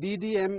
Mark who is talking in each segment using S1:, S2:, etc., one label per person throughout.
S1: BDM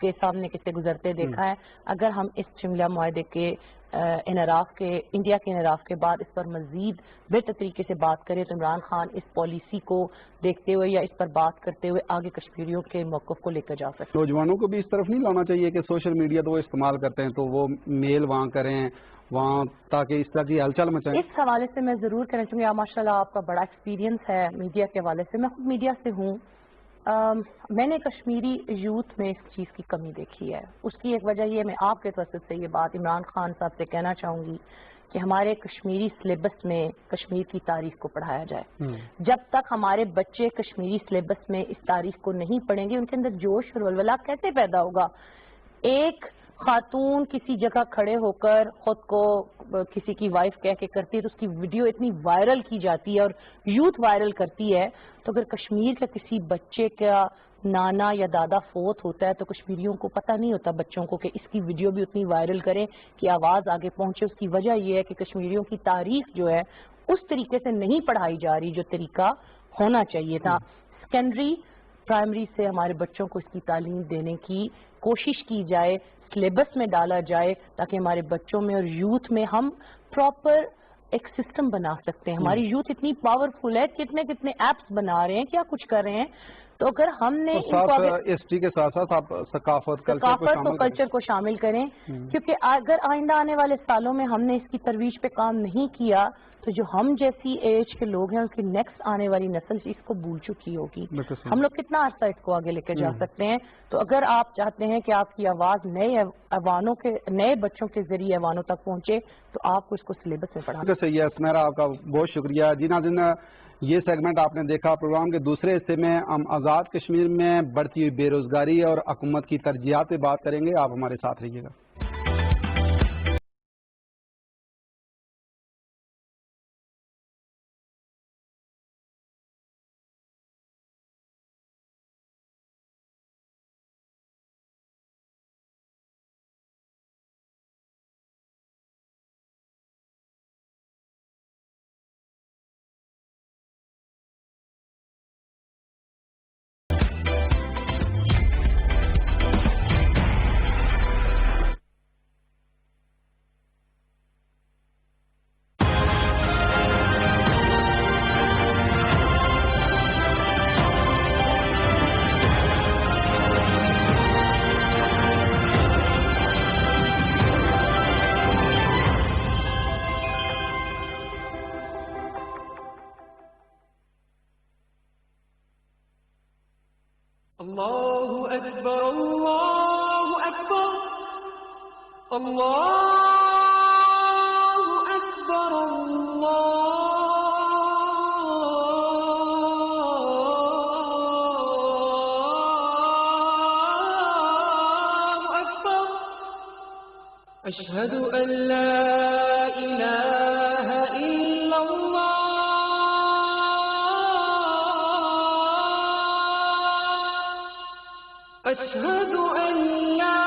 S2: کے سامنے کسی گزرتے دیکھا ہے. اگر ہم اس شملہ معاہدے کے انعراف کے انڈیا کے انعراف کے بعد اس پر مزید بہتر طریقے سے بات کریں تو عمران خان اس پالیسی کو دیکھتے ہوئے یا اس پر بات کرتے ہوئے آگے کشمیریوں کے موقف کو لے کر جا سکتے.
S1: نوجوانوں کو بھی اس طرف نہیں لانا چاہیے کہ سوشل میڈیا تو وہ استعمال کرتے ہیں تو وہ میل وہاں کریں وہاں تاکہ اس طرح کی ہلچل مچائیں.
S2: اس حوالے سے میں ضرور کہنا چاہوں گی ماشاء اللہ آپ کا بڑا ایکسپیرینس ہے میڈیا کے حوالے سے. میں خود میڈیا سے ہوں. میں نے کشمیری یوتھ میں اس چیز کی کمی دیکھی ہے. اس کی ایک وجہ یہ میں آپ کے توسط سے یہ بات عمران خان صاحب سے کہنا چاہوں گی کہ ہمارے کشمیری سلیبس میں کشمیر کی تاریخ کو پڑھایا جائے. جب تک ہمارے بچے کشمیری سلیبس میں اس تاریخ کو نہیں پڑھیں گے ان کے اندر جوش اور ولولہ کیسے پیدا ہوگا. ایک خاتون کسی جگہ کھڑے ہو کر خود کو کسی کی وائف کہہ کے کرتی ہے تو اس کی ویڈیو اتنی وائرل کی جاتی ہے اور یوتھ وائرل کرتی ہے. تو اگر کشمیر کا کسی بچے کا نانا یا دادا فوت ہوتا ہے تو کشمیریوں کو پتہ نہیں ہوتا بچوں کو کہ اس کی ویڈیو بھی اتنی وائرل کریں کہ آواز آگے پہنچے. اس کی وجہ یہ ہے کہ کشمیریوں کی تاریخ جو ہے اس طریقے سے نہیں پڑھائی جا رہی جو طریقہ ہونا چاہیے تھا. سیکنڈری پرائمری سے ہمارے بچوں کو اس کی تعلیم دینے کی کوشش کی جائے, سلیبس میں ڈالا جائے تاکہ ہمارے بچوں میں اور یوتھ میں ہم پراپر ایک سسٹم بنا سکتے ہیں. ہماری یوتھ اتنی پاورفل ہے, کتنے کتنے ایپس بنا رہے ہیں, کیا کچھ کر رہے ہیں. تو اگر ہم نے
S1: ہسٹری کے ساتھ ساتھ آپ ثقافت
S2: اور کلچر کو شامل کریں کیونکہ اگر آئندہ آنے والے سالوں میں ہم نے اس کی ترویج پہ کام نہیں کیا تو جو ہم جیسی ایج کے لوگ ہیں اس کی نیکسٹ آنے والی نسل اس کو بھول چکی ہوگی. ہم لوگ کتنا عرصہ اس کو آگے لے کے جا سکتے ہیں. تو اگر آپ چاہتے ہیں کہ آپ کی آواز نئے بچوں کے ذریعے ایوانوں تک پہنچے تو آپ کو اس کو سلیبس میں پڑھانا.
S1: صحیح ہے سمیرا, آپ کا بہت شکریہ. جی ناظرین, یہ سیگمنٹ آپ نے دیکھا. پروگرام کے دوسرے حصے میں ہم آزاد کشمیر میں بڑھتی ہوئی بے روزگاری اور حکومت کی ترجیحات پہ بات کریں گے. آپ ہمارے ساتھ رہیے گا.
S3: الله أكبر الله أكبر الله أكبر الله أكبر أشهد أن لا إله إلا الله أشهد أن لا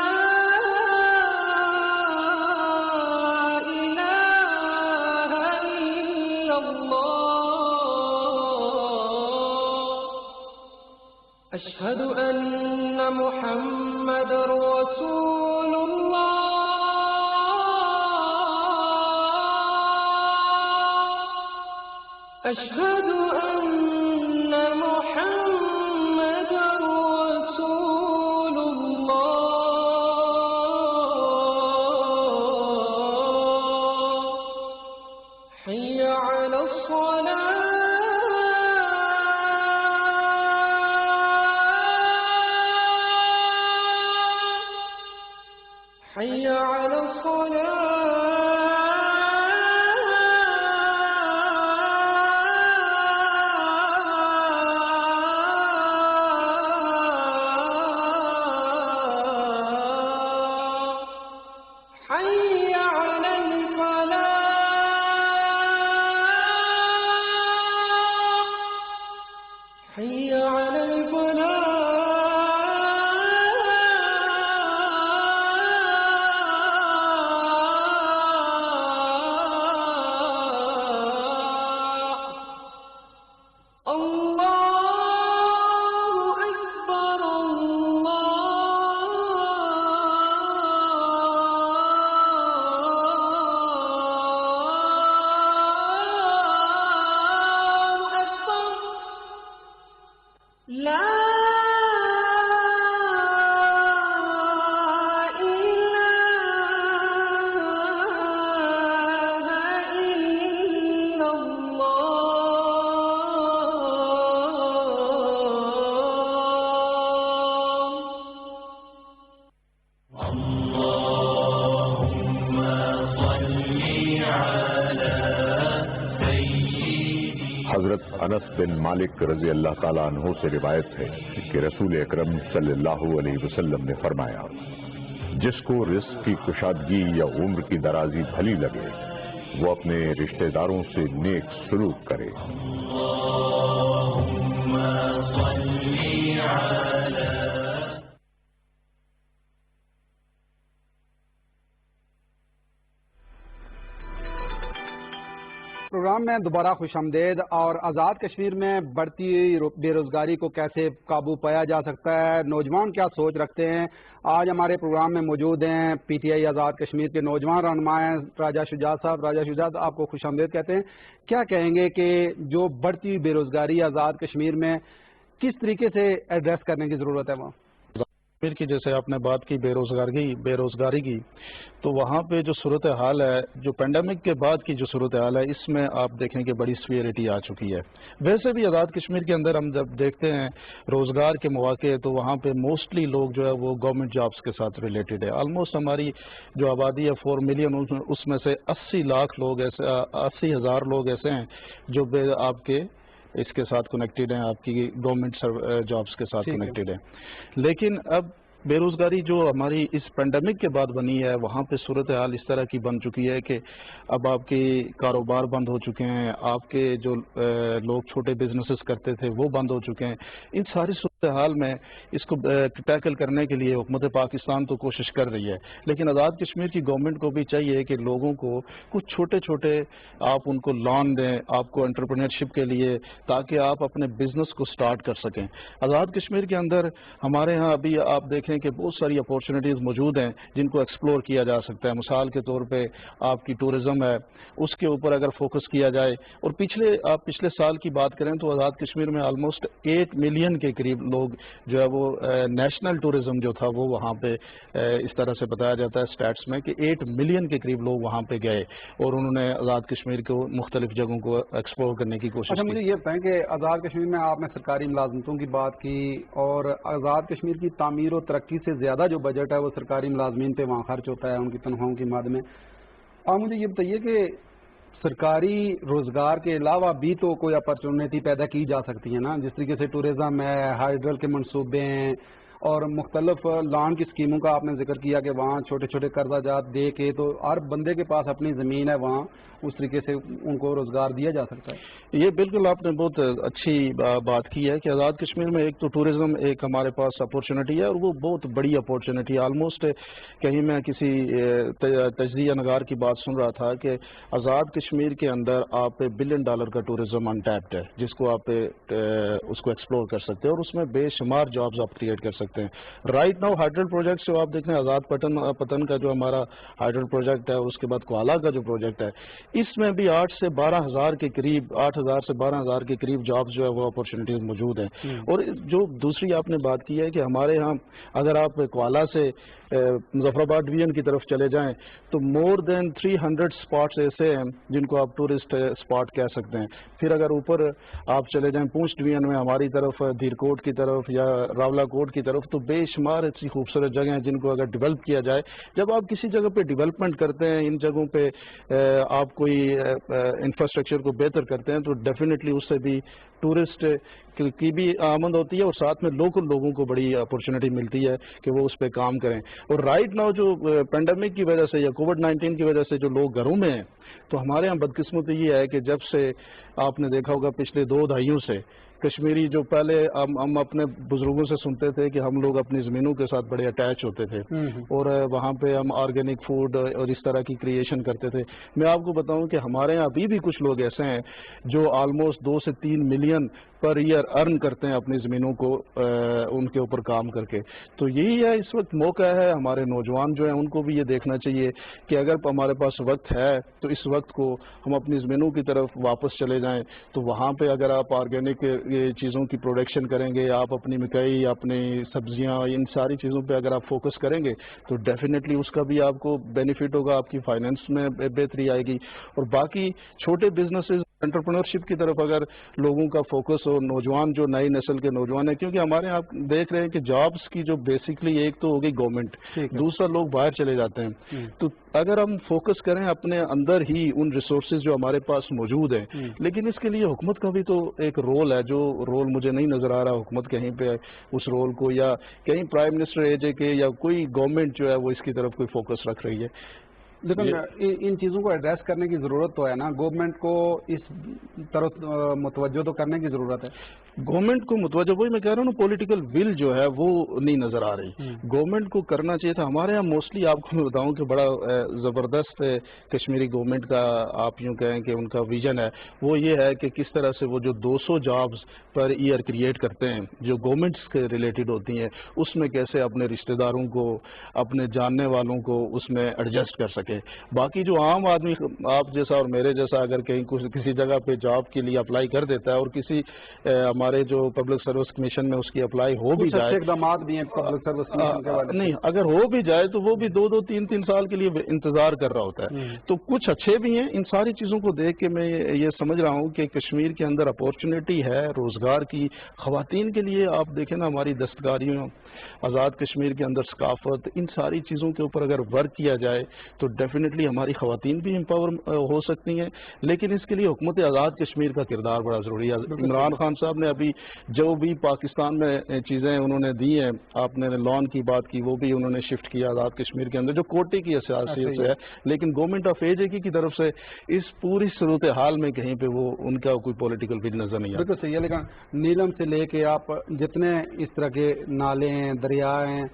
S3: إله إلا الله أشهد أن محمد رسول الله أشهد أن محمد رسول الله حي على الصلاة حي على الصلاة حي على الفلاح حي على
S4: حضرت انس بن مالک رضی اللہ تعالیٰ عنہ سے روایت ہے کہ رسول اکرم صلی اللہ علیہ وسلم نے فرمایا، جس کو رزق کی کشادگی یا عمر کی درازی بھلی لگے وہ اپنے رشتہ داروں سے نیک سلوک کرے۔
S1: پروگرام میں دوبارہ خوش آمدید۔ اور آزاد کشمیر میں بڑھتی بے روزگاری کو کیسے قابو پایا جا سکتا ہے، نوجوان کیا سوچ رکھتے ہیں، آج ہمارے پروگرام میں موجود ہیں P T I Azad Kashmir کے نوجوان رہنما ہیں راجہ شجاعت صاحب۔ راجہ شجاعت، آپ کو خوش آمدید کہتے ہیں۔ کیا کہیں گے کہ جو بڑھتی بے روزگاری آزاد کشمیر میں کس طریقے سے ایڈریس کرنے کی ضرورت ہے؟ وہاں
S5: کی جیسے آپ نے بات کی بے روزگاری کی، تو وہاں پہ جو صورتحال ہے، جو پینڈیمک کے بعد کی جو صورتحال ہے، اس میں آپ دیکھیں کہ بڑی سویئرٹی آ چکی ہے۔ ویسے بھی آزاد کشمیر کے اندر ہم جب دیکھتے ہیں روزگار کے مواقع، تو وہاں پہ موسٹلی لوگ جو ہے وہ گورنمنٹ جابز کے ساتھ ریلیٹڈ ہے۔ آلموسٹ ہماری جو آبادی ہے 4 ملین، اس میں سے 80 ہزار لوگ ایسے ہیں جو آپ کے اس کے ساتھ کنیکٹڈ ہیں، آپ کی گورنمنٹ جابز کے ساتھ کنیکٹڈ ہیں۔ لیکن اب بے روزگاری جو ہماری اس پینڈیمک کے بعد بنی ہے، وہاں پہ صورتحال اس طرح کی بن چکی ہے کہ اب آپ کے کاروبار بند ہو چکے ہیں، آپ کے جو لوگ چھوٹے بزنسز کرتے تھے وہ بند ہو چکے ہیں۔ ان ساری صورتحال میں اس کو ٹیکل کرنے کے لیے حکومت پاکستان تو کوشش کر رہی ہے، لیکن آزاد کشمیر کی گورنمنٹ کو بھی چاہیے کہ لوگوں کو کچھ چھوٹے چھوٹے آپ ان کو لون دیں، آپ کو انٹرپرینورشپ کے لیے، تاکہ آپ اپنے بزنس کو سٹارٹ کر سکیں۔ آزاد کشمیر کے اندر ہمارے ہاں ابھی آپ دیکھیں کہ بہت ساری اپورچونیٹیز موجود ہیں جن کو ایکسپلور کیا جا سکتا ہے۔ مثال کے طور پہ آپ کی ٹورزم ہے، اس کے اوپر اگر فوکس کیا جائے، اور پچھلے سال کی بات کریں تو آزاد کشمیر میں آلموسٹ 8 ملین کے قریب لوگ جو ہے وہ نیشنل ٹورزم جو تھا وہ وہاں پہ اس طرح سے بتایا جاتا ہے اسٹیٹس میں کہ 8 ملین کے قریب لوگ وہاں پہ گئے اور انہوں نے آزاد کشمیر کو مختلف جگہوں کو ایکسپلور کرنے کی کوشش کی۔
S1: مجھے یہ بتائیں کہ آزاد کشمیر میں آپ نے سرکاری ملازمتوں کی بات کی، اور آزاد کشمیر کی تعمیر و ترقی سے زیادہ جو بجٹ ہے وہ سرکاری ملازمین پہ وہاں خرچ ہوتا ہے، ان کی تنخواہوں کی مد میں۔ آپ مجھے یہ بتائیے کہ سرکاری روزگار کے علاوہ بھی تو کوئی اپرچونیٹی پیدا کی جا سکتی ہے نا، جس طریقے سے ٹورزم ہے، ہائیڈرل کے منصوبے ہیں، اور مختلف لان کی اسکیموں کا آپ نے ذکر کیا کہ وہاں چھوٹے چھوٹے قرضہ جات دے کے تو ہر بندے کے پاس اپنی زمین ہے، وہاں اس طریقے سے ان کو روزگار دیا جا سکتا ہے۔
S5: یہ بالکل آپ نے بہت اچھی بات کی ہے کہ آزاد کشمیر میں ایک تو ٹورزم ایک ہمارے پاس اپورچونٹی ہے، اور وہ بہت بڑی اپورچونٹی ہے۔ آلموسٹ کہیں میں کسی تجزیہ نگار کی بات سن رہا تھا کہ آزاد کشمیر کے اندر آپ $1 بلین کا ٹورزم انٹیپڈ ہے، جس کو آپ اس کو ایکسپلور کر سکتے ہیں، اور اس میں بے شمار جابز آپ کریٹ کر سکتے ہیں۔ رائٹ ناؤ ہائیڈرل پروجیکٹ جو آپ دیکھ رہے ہیں، آزاد پٹن کا جو ہمارا ہائیڈرل پروجیکٹ ہے، اس کے بعد کوالہ کا جو پروجیکٹ ہے، اس میں بھی 8 سے 12 ہزار کے قریب 8,000 سے 12,000 کے قریب جابز جو ہے وہ اپورچونیٹیز موجود ہیں۔ اور جو دوسری آپ نے بات کی ہے کہ ہمارے ہاں اگر آپ کوالہ سے مظفر آباد ڈویژن کی طرف چلے جائیں تو مور دین 300 اسپاٹس ایسے ہیں جن کو آپ ٹورسٹ اسپاٹ کہہ سکتے ہیں۔ پھر اگر اوپر آپ چلے جائیں پونچھ ڈویژن میں ہماری طرف دھیرکوٹ کی طرف یا راولا کوٹ کی طرف، تو بے شمار ایسی خوبصورت جگہیں ہیں جن کو اگر ڈیولپ کیا جائے۔ جب آپ کسی جگہ پہ ڈیولپمنٹ کرتے ہیں، ان جگہوں پہ آپ کوئی انفراسٹرکچر کو بہتر کرتے ہیں، تو ڈیفینیٹلی اس سے بھی ٹورسٹ کی بھی آمد ہوتی ہے، اور ساتھ میں لوکل لوگوں کو بڑی اپورچونیٹی ملتی ہے کہ وہ اس پہ کام کریں۔ اور رائٹ ناؤ جو پینڈیمک کی وجہ سے یا کووڈ-19 کی وجہ سے جو لوگ گھروں میں ہیں، تو ہمارے یہاں بدقسمتی یہ ہے کہ جب سے آپ نے دیکھا ہوگا پچھلے 2 دہائیوں سے کشمیری جو پہلے ہم اپنے بزرگوں سے سنتے تھے کہ ہم لوگ اپنی زمینوں کے ساتھ بڑے اٹیچ ہوتے تھے، اور وہاں پہ ہم آرگینک فوڈ اور اس طرح کی کریشن کرتے تھے۔ میں آپ کو بتاؤں کہ ہمارے یہاں ابھی بھی کچھ لوگ ایسے ہیں جو آلموسٹ 2 سے 3 ملین پر ایئر ارن کرتے ہیں اپنی زمینوں کو ان کے اوپر کام کر کے۔ تو یہی ہے اس وقت موقع ہے، ہمارے نوجوان جو ہیں ان کو بھی یہ دیکھنا چاہیے کہ اگر ہمارے پاس وقت ہے تو اس وقت کو ہم اپنی زمینوں کی طرف واپس چلے جائیں، تو وہاں پہ اگر آپ آرگینک چیزوں کی پروڈکشن کریں گے، آپ اپنی مکئی، اپنی سبزیاں، ان ساری چیزوں پہ اگر آپ فوکس کریں گے تو ڈیفینیٹلی اس کا بھی آپ کو بینیفٹ ہوگا، آپ کی فائنینس میں بہتری آئے گی۔ اور باقی چھوٹے بزنسز انٹرپرنورشپ کی طرف اگر لوگوں کا فوکس ہو, نوجوان جو نئی نسل کے نوجوان ہیں, کیونکہ ہمارے یہاں آپ دیکھ رہے ہیں کہ جابس کی جو بیسکلی ایک تو ہو گئی گورنمنٹ, دوسرا لوگ باہر چلے جاتے ہیں. تو اگر ہم فوکس کریں اپنے اندر ہی ان ریسورسز جو ہمارے پاس موجود ہیں, لیکن اس کے لیے حکومت کا بھی تو ایک رول ہے, جو رول مجھے نہیں نظر آ رہا حکومت کہیں پہ اس رول کو, یا کہیں پرائم منسٹر ایجے کے یا کوئی گورنمنٹ جو ہے وہ اس کی طرف کوئی فوکس رکھ رہی ہے.
S1: لیکن ان چیزوں کو ایڈریس کرنے کی ضرورت تو ہے نا, گورنمنٹ کو اس طرف متوجہ تو کرنے کی ضرورت ہے.
S5: گورنمنٹ کو متوجہ, وہی میں کہہ رہا ہوں نا, پولیٹیکل ول جو ہے وہ نہیں نظر آ رہی. گورنمنٹ کو کرنا چاہیے تھا. ہمارے یہاں موسٹلی آپ کو میں بتاؤں کہ بڑا زبردست کشمیری گورنمنٹ کا آپ یوں کہیں کہ ان کا ویژن ہے, وہ یہ ہے کہ کس طرح سے وہ جو 200 جابز پر ایئر کریٹ کرتے ہیں جو گورنمنٹس کے ریلیٹڈ ہوتی ہیں, اس میں کیسے اپنے رشتہ داروں کو, اپنے جاننے والوں کو اس میں ایڈجسٹ کر سکے. باقی جو عام آدمی آپ جیسا اور میرے جیسا اگر کہیں کسی جگہ پہ جاب کے لیے اپلائی کر دیتا ہے اور کسی ہمارے جو پبلک سروس کمیشن میں اس کی اپلائی ہو بھی جائے,
S1: اقدامات بھی ہیں پبلک سروس کمیشن کے بارے میں,
S5: نہیں اگر ہو بھی جائے تو وہ بھی 2-2 3-3 سال کے لیے انتظار کر رہا ہوتا ہے. تو کچھ اچھے بھی ہیں. ان ساری چیزوں کو دیکھ کے میں یہ سمجھ رہا ہوں کہ کشمیر کے اندر اپورچونیٹی ہے روزگار کی. خواتین کے لیے آپ دیکھیں نا, ہماری دستکاریوں, آزاد کشمیر کے اندر ثقافت, ان ساری چیزوں کے اوپر اگر ورک کیا جائے تو ڈیفینیٹلی ہماری خواتین بھی امپاور ہو سکتی ہیں. لیکن اس کے لیے حکومت آزاد کشمیر کا کردار بڑا ضروری ہے. عمران خان صاحب نے ابھی جو بھی پاکستان میں چیزیں انہوں نے دی ہیں, آپ نے لون کی بات کی, وہ بھی انہوں نے شفٹ کیا آزاد کشمیر کے اندر جو کوٹے کی حیثیت سے ہے. لیکن گورنمنٹ آف اے جے کی طرف سے اس پوری صورتحال میں کہیں پہ وہ ان کا کوئی پولیٹیکل ول نظر نہیں آتا.
S1: بالکل صحیح ہے. لیکن نیلم سے لے کے آپ جتنے اس طرح کے نالے ہیں, دریا ہیں,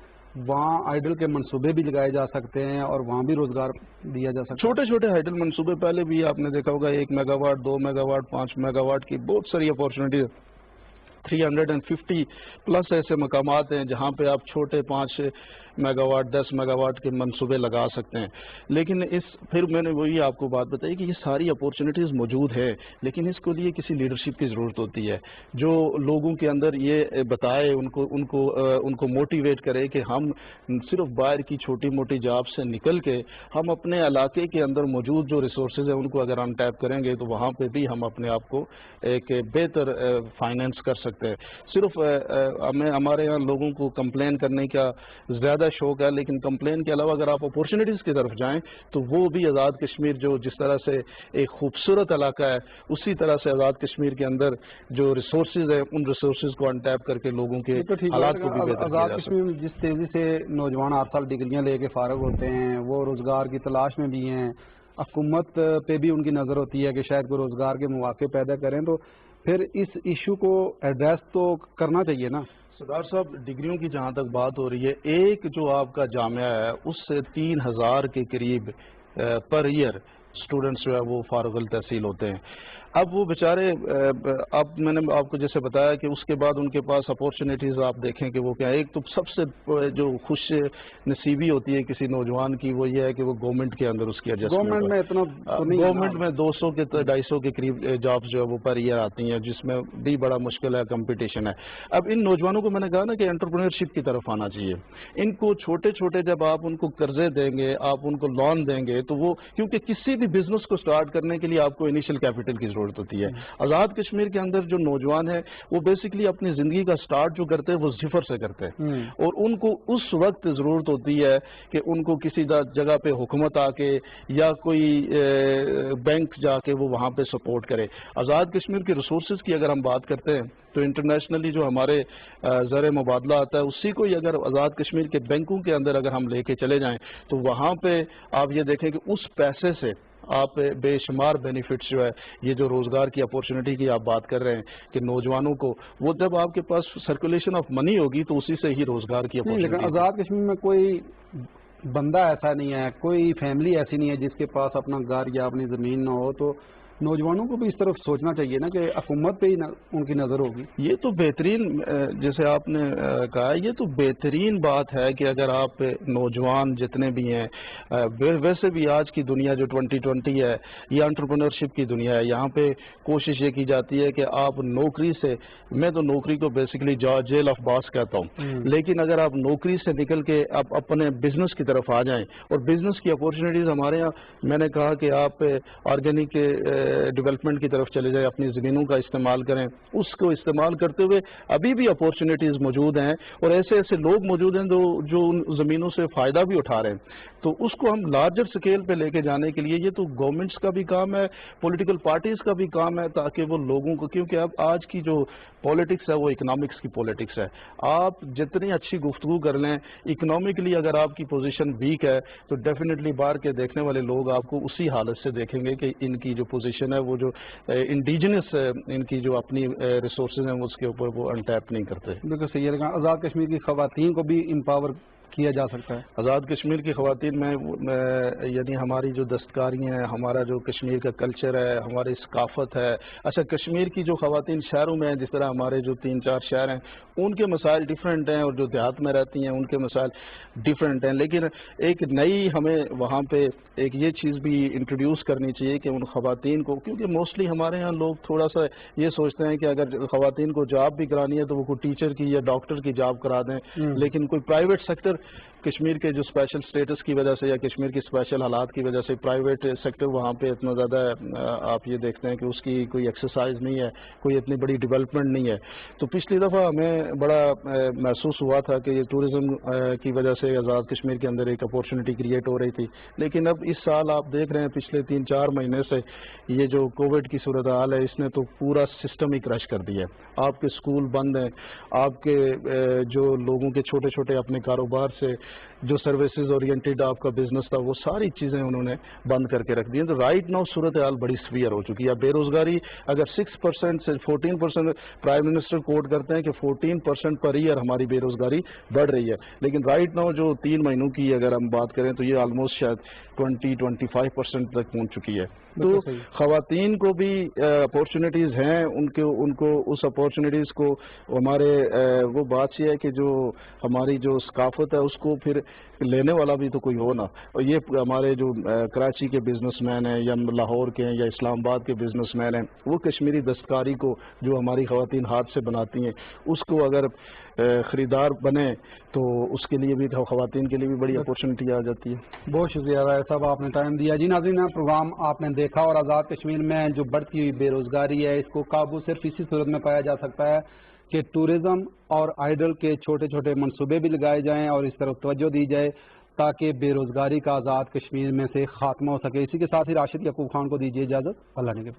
S1: وہاں ہائیڈل کے منصوبے بھی لگائے جا سکتے ہیں اور وہاں بھی روزگار دیا جا سکتا ہے.
S5: چھوٹے چھوٹے ہائیڈل منصوبے پہلے بھی آپ نے دیکھا ہوگا, 1 mega what, 2 mega what, 5 mega what کی بہت ساری اپورچونیٹیز, 350 پلس ایسے مقامات ہیں جہاں پہ آپ چھوٹے 5 میگا واٹ 10 میگا واٹ کے منصوبے لگا سکتے ہیں. لیکن پھر میں نے وہی آپ کو بات بتائی کہ یہ ساری اپورچونیٹیز موجود ہے, لیکن اس کے لیے کسی لیڈرشپ کی ضرورت ہوتی ہے جو لوگوں کے اندر یہ بتائے, ان کو موٹیویٹ کرے کہ ہم صرف باہر کی چھوٹی موٹی جاب سے نکل کے ہم اپنے علاقے کے اندر موجود جو ریسورسز ہیں ان کو اگر ہم ٹیپ کریں گے تو وہاں پہ بھی ہم اپنے آپ کو ایک بہتر فائنینس کر سکتے ہیں. صرف ہمارے یہاں لوگوں کو کمپلین کرنے کا زیادہ شوق ہے, لیکن کمپلین کے علاوہ اگر آپ اپورچونیٹیز کی طرف جائیں تو وہ بھی آزاد کشمیر جو جس طرح سے ایک خوبصورت علاقہ ہے, اسی طرح سے آزاد کشمیر کے اندر جو ریسورسز ہیں ان ریسورسز کو انٹیپ کر کے لوگوں کے حالات کو بھی بہتر کیا جا
S1: آزاد کشمیر میں جس تیزی سے نوجوان 8 سال ڈگریاں لے کے فارغ ہوتے ہیں, وہ روزگار کی تلاش میں بھی ہیں, حکومت پہ بھی ان کی نظر ہوتی ہے کہ شاید کوئی روزگار کے مواقع پیدا کریں, تو پھر اس ایشو کو ایڈریس تو کرنا چاہیے نا.
S5: سردار صاحب, ڈگریوں کی جہاں تک بات ہو رہی ہے, ایک جو آپ کا جامعہ ہے اس سے 3000 کے قریب پر ایئر اسٹوڈنٹس جو ہے وہ فارغ التحصیل ہوتے ہیں. اب وہ بیچارے, اب میں نے آپ کو جیسے بتایا کہ اس کے بعد ان کے پاس اپورچونیٹیز آپ دیکھیں کہ وہ کیا ہے. ایک تو سب سے جو خوش نصیبی ہوتی ہے کسی نوجوان کی وہ یہ ہے کہ وہ گورنمنٹ کے اندر اس کی ایڈجسٹمنٹ, گورنمنٹ میں 200 کے 250 کے قریب جابس جو ہے وہ پر ایئر آتی ہیں, جس میں بھی بڑا مشکل ہے, کمپٹیشن ہے. اب ان نوجوانوں کو میں نے کہا نا کہ انٹرپرینورشپ کی طرف آنا چاہیے. ان کو چھوٹے چھوٹے جب آپ ان کو قرضے دیں گے, آپ ان کو لون دیں گے تو وہ, کیونکہ کسی بھی بزنس کو سٹارٹ کرنے کے لیے آپ کو انیشیل کیپٹل کی ضرورت ہوتی ہے. آزاد کشمیر کے اندر جو نوجوان ہیں وہ بیسکلی اپنی زندگی کا سٹارٹ جو کرتے ہیں وہ صفر سے کرتے ہیں, اور ان کو اس وقت ضرورت ہوتی ہے کہ ان کو کسی جگہ پہ حکومت آ کے یا کوئی بینک جا کے وہ وہاں پہ سپورٹ کرے. آزاد کشمیر کے ریسورسز کی اگر ہم بات کرتے ہیں تو انٹرنیشنلی جو ہمارے زر مبادلہ آتا ہے اسی کو اگر آزاد کشمیر کے بینکوں کے اندر اگر ہم لے کے چلے جائیں تو وہاں پہ آپ یہ دیکھیں کہ اس پیسے سے آپ بے شمار بینیفٹس جو ہے, یہ جو روزگار کی اپورچونیٹی کی آپ بات کر رہے ہیں کہ نوجوانوں کو, وہ جب آپ کے پاس سرکولیشن آف منی ہوگی تو اسی سے ہی روزگار کی اپورچونیٹی.
S1: لیکن آزاد کشمیر میں کوئی بندہ ایسا نہیں ہے, کوئی فیملی ایسی نہیں ہے جس کے پاس اپنا گھر یا اپنی زمین نہ ہو, تو نوجوانوں کو بھی اس طرف سوچنا چاہیے نا کہ حکومت پہ ہی ان کی نظر ہوگی.
S5: یہ تو بہترین, جیسے آپ نے کہا, یہ تو بہترین بات ہے کہ اگر آپ نوجوان جتنے بھی ہیں, ویسے بھی آج کی دنیا جو 2020 ہے یہ انٹرپرینورشپ کی دنیا ہے. یہاں پہ کوشش یہ کی جاتی ہے کہ آپ نوکری سے, میں تو نوکری کو بیسکلی جیل آف باس کہتا ہوں, لیکن اگر آپ نوکری سے نکل کے آپ اپنے بزنس کی طرف آ جائیں, اور بزنس کی اپورچونیٹیز ہمارے یہاں, میں نے کہا کہ آپ آرگینک ڈیولپمنٹ کی طرف چلے جائیں، اپنی زمینوں کا استعمال کریں، اس کو استعمال کرتے ہوئے ابھی بھی اپورچونیٹیز موجود ہیں اور ایسے ایسے لوگ موجود ہیں جو ان زمینوں سے فائدہ بھی اٹھا رہے ہیں. تو اس کو ہم لارجر سکیل پہ لے کے جانے کے لیے یہ تو گورنمنٹس کا بھی کام ہے، پولیٹیکل پارٹیز کا بھی کام ہے، تاکہ وہ لوگوں کو، کیونکہ اب آج کی جو پالیٹکس ہے وہ اکنامکس کی پالیٹکس ہے. آپ جتنی اچھی گفتگو کر لیں، اکنامکلی اگر آپ کی پوزیشن ویک ہے تو ڈیفینیٹلی باہر کے دیکھنے والے لوگ آپ کو اسی حالت سے دیکھیں گے کہ ان کی جو پوزیشن ہے وہ جو انڈیجنس ان کی جو اپنی ریسورسز ہیں اس کے اوپر وہ انٹیپ نہیں کرتے.
S1: بالکل صحیح ہے. آزاد کشمیر کی خواتین کو بھی امپاور کیا جا سکتا ہے.
S5: آزاد کشمیر کی خواتین میں یعنی ہماری جو دستکاریاں ہیں، ہمارا جو کشمیر کا کلچر ہے، ہماری ثقافت ہے. اچھا، کشمیر کی جو خواتین شہروں میں ہیں، جس طرح ہمارے جو 3-4 شہر ہیں ان کے مسائل ڈیفرنٹ ہیں، اور جو دیہات میں رہتی ہیں ان کے مسائل ڈیفرنٹ ہیں. لیکن ایک نئی ہمیں وہاں پہ ایک یہ چیز بھی انٹروڈیوس کرنی چاہیے کہ ان خواتین کو، کیونکہ موسٹلی ہمارے ہاں لوگ تھوڑا سا یہ سوچتے ہیں کہ اگر خواتین کو جاب بھی کرانی ہے تو وہ کوئی ٹیچر کی یا ڈاکٹر کی جاب کرا دیں، لیکن کوئی پرائیویٹ سیکٹر کشمیر کے جو اسپیشل اسٹیٹس کی وجہ سے یا کشمیر کی اسپیشل حالات کی وجہ سے پرائیویٹ سیکٹر وہاں پہ اتنا زیادہ آپ یہ دیکھتے ہیں کہ اس کی کوئی ایکسرسائز نہیں ہے، کوئی اتنی بڑی ڈیولپمنٹ نہیں ہے. تو پچھلی دفعہ ہمیں بڑا محسوس ہوا تھا کہ یہ ٹورزم کی وجہ سے آزاد کشمیر کے اندر ایک اپورچونٹی کریٹ ہو رہی تھی. لیکن اب اس سال آپ دیکھ رہے ہیں پچھلے 3-4 مہینے سے یہ جو کووڈ کی صورتحال ہے اس نے تو پورا سسٹم ہی کریش کر دیا ہے. آپ کے اسکول بند ہیں، آپ کے جو لوگوں کے چھوٹے چھوٹے اپنے کاروبار سے جو سروسز اورینٹیڈ آپ کا بزنس تھا وہ ساری چیزیں انہوں نے بند کر کے رکھ دی ہیں. تو رائٹ ناؤ صورتحال بڑی سویئر ہو چکی ہے. بے روزگاری اگر 6% سے 14%، پرائم منسٹر کوٹ کرتے ہیں کہ 14% پر ایئر ہماری بے روزگاری بڑھ رہی ہے، لیکن رائٹ ناؤ جو 3 مہینوں کی اگر ہم بات کریں تو یہ آلموسٹ شاید 20-25% تک پہنچ چکی ہے. تو خواتین کو بھی اپورچونیٹیز ہیں، ان کو اس اپورچونیٹیز کو ہمارے وہ بات یہ ہے کہ جو ہماری جو ثقافت ہے اس کو پھر لینے والا بھی تو کوئی ہو نا. اور یہ ہمارے جو کراچی کے بزنس مین ہیں یا لاہور کے ہیں یا اسلام آباد کے بزنس مین ہیں، وہ کشمیری دستکاری کو جو ہماری خواتین ہاتھ سے بناتی ہیں اس کو اگر خریدار بنے تو اس کے لیے بھی خواتین کے لیے بھی بڑی اپورچونٹی آ جاتی ہے.
S1: بہت شکریہ رائے صاحب، آپ نے ٹائم دیا. جی ناظرین، پروگرام آپ نے دیکھا، اور آزاد کشمیر میں جو بڑھتی ہوئی بے روزگاری ہے اس کو قابو صرف اسی صورت میں پایا جا سکتا ہے کہ ٹورزم اور آئیڈل کے چھوٹے چھوٹے منصوبے بھی لگائے جائیں اور اس طرف توجہ دی جائے تاکہ بے روزگاری کا آزاد کشمیر میں سے خاتمہ ہو سکے. اسی کے ساتھ ہی راشد یعقوب خان کو دیجیے اجازت. اللہ نے